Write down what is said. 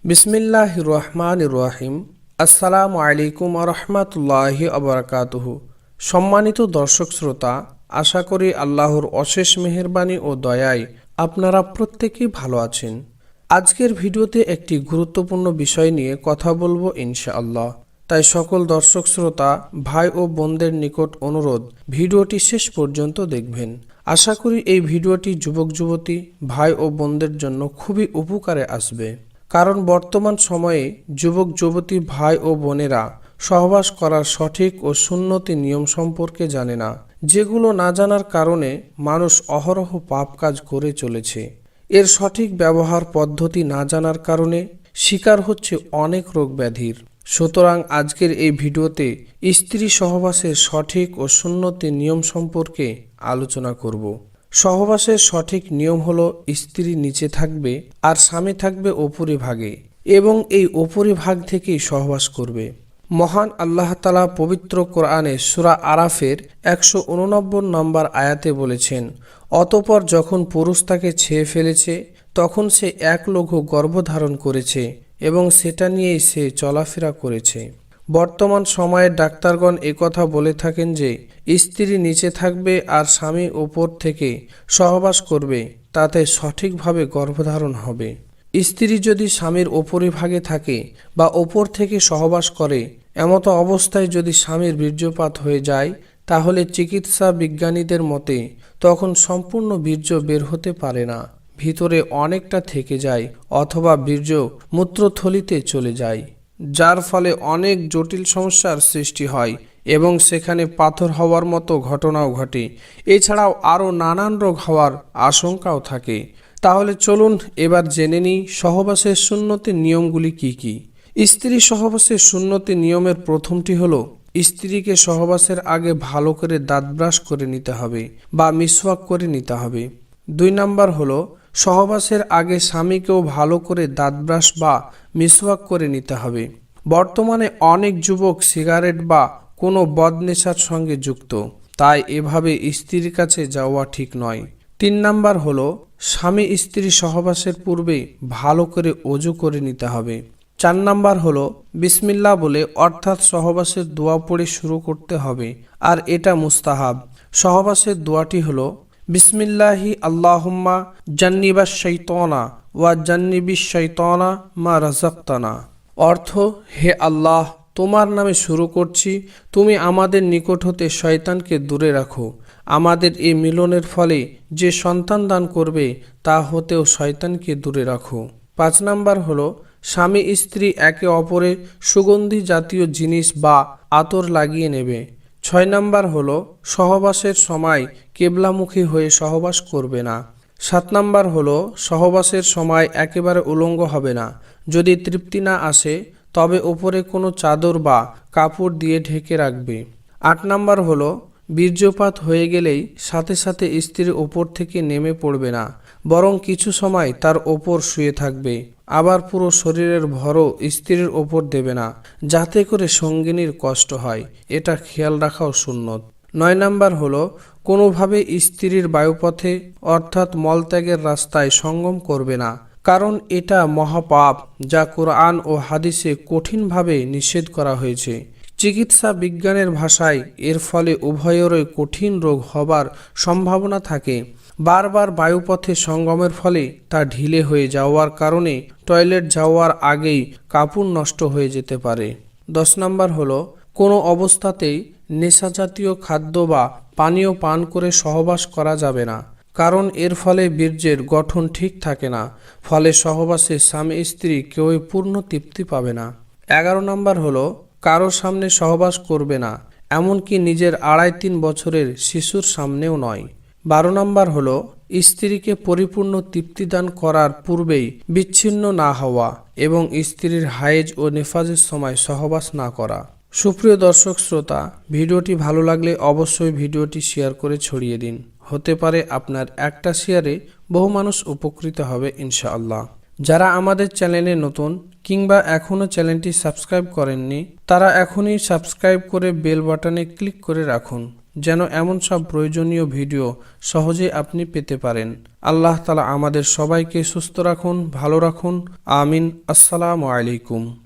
বিসমিল্লাহির রহমানির রহিম। আসসালামু আলাইকুম ওয়া রাহমাতুল্লাহি ওয়া বারাকাতুহু। সম্মানিত দর্শক শ্রোতা, আশা করি আল্লাহর অশেষ মেহেরবানি ও দয়ায় আপনারা প্রত্যেকেই ভালো আছেন। আজকের ভিডিওতে একটি গুরুত্বপূর্ণ বিষয় নিয়ে কথা বলবো ইনশাআল্লাহ। তাই সকল দর্শক শ্রোতা ভাই ও বোনদের নিকট অনুরোধ, ভিডিওটি শেষ পর্যন্ত দেখবেন। আশা করি এই ভিডিওটি যুবক যুবতী ভাই ও বোনদের জন্য খুবই উপকারে আসবে। কারণ বর্তমান সময়ে যুবক যুবতী ভাই ও বোনেরা সহবাস করার সঠিক ও সুন্নতি নিয়ম সম্পর্কে জানে না, যেগুলো না জানার কারণে মানুষ অহরহ পাপ কাজ করে চলেছে। এর সঠিক ব্যবহার পদ্ধতি না জানার কারণে শিকার হচ্ছে অনেক রোগ ব্যাধির। সুতরাং আজকের এই ভিডিওতে স্ত্রী সহবাসের সঠিক ও সুন্নতি নিয়ম সম্পর্কে আলোচনা করব। সহবাসের সঠিক নিয়ম হলো, স্ত্রী নিচে থাকবে আর স্বামী থাকবে উপরিভাগে এবং এই উপরিভাগ থেকেই সহবাস করবে। মহান আল্লাহ তাআলা পবিত্র কোরআনে সূরা আরাফের 189 নম্বর আয়াতে বলেছেন, অতঃপর যখন পুরুষ তাকে ছেয়ে ফেলেছে তখন সে এক লঘু গর্ভধারণ করেছে এবং সেটা নিয়েই সে চলাফেরা করেছে। বর্তমান সময়ে ডাক্তারগণ একথা বলে থাকেন যে স্ত্রী নিচে থাকবে আর স্বামী ওপর থেকে সহবাস করবে, তাতে সঠিকভাবে গর্ভধারণ হবে। স্ত্রী যদি স্বামীর ওপরিভাগে থাকে বা ওপর থেকে সহবাস করে, এমতো অবস্থায় যদি স্বামীর বীর্যপাত হয়ে যায়, তাহলে চিকিৎসা বিজ্ঞানীদের মতে তখন সম্পূর্ণ বীর্য বের হতে পারে না, ভিতরে অনেকটা থেকে যায় অথবা বীর্য মূত্রথলিতে চলে যায়, যার ফলে অনেক জটিল সমস্যার সৃষ্টি হয় এবং সেখানে পাথর হওয়ার মতো ঘটনাও ঘটে। এছাড়াও আরও নানান রোগ হওয়ার আশঙ্কাও থাকে। তাহলে চলুন এবার জেনে নিই সহবাসের সুন্নতি নিয়মগুলি কি কি। স্ত্রী সহবাসের সুন্নতি নিয়মের প্রথমটি হলো, স্ত্রীকে সহবাসের আগে ভালো করে দাঁত ব্রাশ করে নিতে হবে বা মিসওয়াক করে নিতে হবে। 2 নাম্বার হলো, সহবাসের আগে স্বামীকেও ভালো করে দাঁত ব্রাশ বা মিসওয়াক করে নিতে হবে। বর্তমানে অনেক যুবক সিগারেট বা কোনো বদনেশার সঙ্গে যুক্ত, তাই এভাবে স্ত্রীর কাছে যাওয়া ঠিক নয়। 3 নাম্বার হলো, স্বামী স্ত্রী সহবাসের পূর্বে ভালো করে ওযু করে নিতে হবে। 4 নাম্বার হলো, বিসমিল্লাহ বলে অর্থাৎ সহবাসের দোয়া পড়ে শুরু করতে হবে, আর এটা মুস্তাহাব। সহবাসের দোয়াটি হলো, বিসমিল্লাহি আল্লাহুম্মা জান্নিবাশ শাইতানা ওয়া জান্নিবিশ শাইতানা মা রাযাকতানা। অর্থ, হে আল্লাহ, তোমার নামে শুরু করছি, তুমি আমাদের নিকট হতে শয়তানকে দূরে রাখো। আমাদের এই মিলনের ফলে যে সন্তান দান করবে তা হতেও শয়তানকে দূরে রাখো। 5 নাম্বার হলো, স্বামী স্ত্রী একে অপরে সুগন্ধি জাতীয় জিনিস বা আতর লাগিয়ে নেবে। 6 নাম্বার হলো, সহবাসের সময় কেবলামুখী হয়ে সহবাস করবে না। 7 নাম্বার হলো, সহবাসের সময় একেবারে উলঙ্গ হবে না। যদি তৃপ্তি না আসে তবে উপরে কোনো চাদর বা কাপড় দিয়ে ঢেকে রাখবে। 8 নাম্বার হলো, বীর্যপাত হয়ে গেলেই সাথে সাথে স্ত্রীর ওপর থেকে নেমে পড়বে না, বরং কিছু সময় তার ওপর শুয়ে থাকবে। আবার পুরো শরীরের ভরও স্ত্রীর ওপর দেবে না, যাতে করে সঙ্গিনীর কষ্ট হয়। এটা খেয়াল রাখাও সুন্নত। 9 নাম্বার হলো, কোনোভাবে স্ত্রীর বায়ুপথে অর্থাৎ মলত্যাগের রাস্তায় সঙ্গম করবে না, কারণ এটা মহাপাপ, যা কোরআন ও হাদিসে কঠিনভাবে নিষেধ করা হয়েছে। চিকিৎসা বিজ্ঞানের ভাষায় এর ফলে উভয়েরই কঠিন রোগ হবার সম্ভাবনা থাকে। বারবার বায়ুপথে সঙ্গমের ফলে তা ঢিলে হয়ে যাওয়ার কারণে টয়লেট যাওয়ার আগেই কাপড় নষ্ট হয়ে যেতে পারে। 10 নাম্বার হলো, কোনো অবস্থাতেই নেশাজাতীয় খাদ্য বা পানীয় পান করে সহবাস করা যাবে না, কারণ এর ফলে বীর্যের গঠন ঠিক থাকে না, ফলে সহবাসে স্বামী স্ত্রী কেউই পূর্ণ তৃপ্তি পাবে না। 11 নাম্বার হলো, কারো সামনে সহবাস করবে না, এমনকি নিজের 2.5-3 বছরের শিশুর সামনেও নয়। 12 নাম্বার হলো, স্ত্রীকে পরিপূর্ণ তৃপ্তিদান করার পূর্বেই বিচ্ছিন্ন না হওয়া এবং স্ত্রীর হায়েজ ও নেফাজের সময় সহবাস না করা। সুপ্রিয় দর্শক শ্রোতা, ভিডিওটি ভালো লাগলে অবশ্যই ভিডিওটি শেয়ার করে ছড়িয়ে দিন। হতে পারে আপনার একটা শেয়ারে বহু মানুষ উপকৃত হবে ইনশাআল্লাহ। যারা আমাদের চ্যানেলে নতুন কিংবা এখনও চ্যানেলটি সাবস্ক্রাইব করেননি, তারা এখনই সাবস্ক্রাইব করে বেল বাটনে ক্লিক করে রাখুন, যেন এমন সব প্রয়োজনীয় ভিডিও সহজে আপনি পেতে পারেন। আল্লাহ তাআলা আমাদের সবাইকে সুস্থ রাখুন, ভালো রাখুন। আমিন। আসসালামু আলাইকুম।